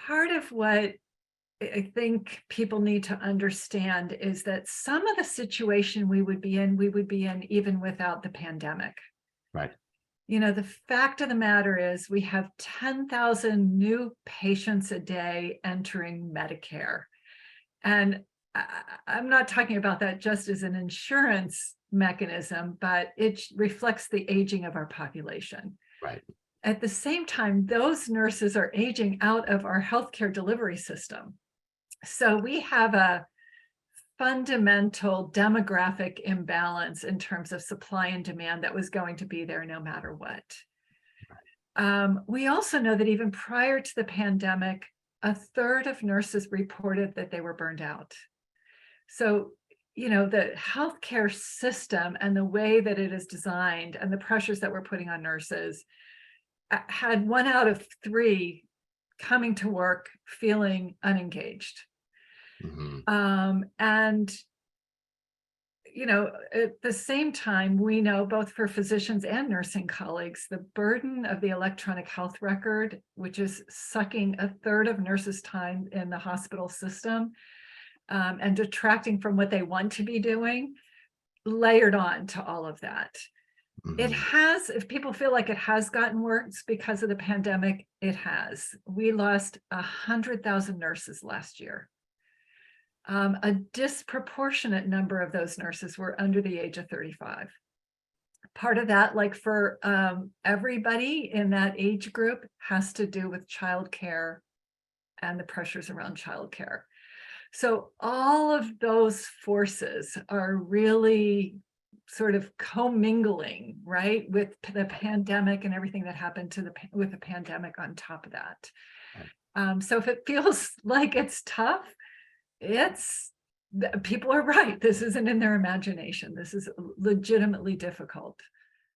part of what I think people need to understand is that some of the situation we would be in even without the pandemic. Right. The fact of the matter is we have 10,000 new patients a day entering Medicare. And I'm not talking about that just as an insurance mechanism, but it reflects the aging of our population. Right. At the same time, those nurses are aging out of our healthcare delivery system. So we have a fundamental demographic imbalance in terms of supply and demand that was going to be there no matter what. We also know that even prior to the pandemic, a third of nurses reported that they were burned out. So, the healthcare system and the way that it is designed and the pressures that we're putting on nurses had 1 out of 3 coming to work feeling unengaged. And at the same time, we know both for physicians and nursing colleagues, the burden of the electronic health record, which is sucking a third of nurses' time in the hospital system, and detracting from what they want to be doing, layered on to all of that. It has, if people feel like it has gotten worse because of the pandemic, it has. We lost 100,000 nurses last year. A disproportionate number of those nurses were under the age of 35. Part of that, like for everybody in that age group, has to do with childcare and the pressures around childcare. So all of those forces are really sort of commingling, right, with the pandemic and everything that happened with the pandemic on top of that. So if it feels like it's tough, people are right. This isn't in their imagination. This is legitimately difficult.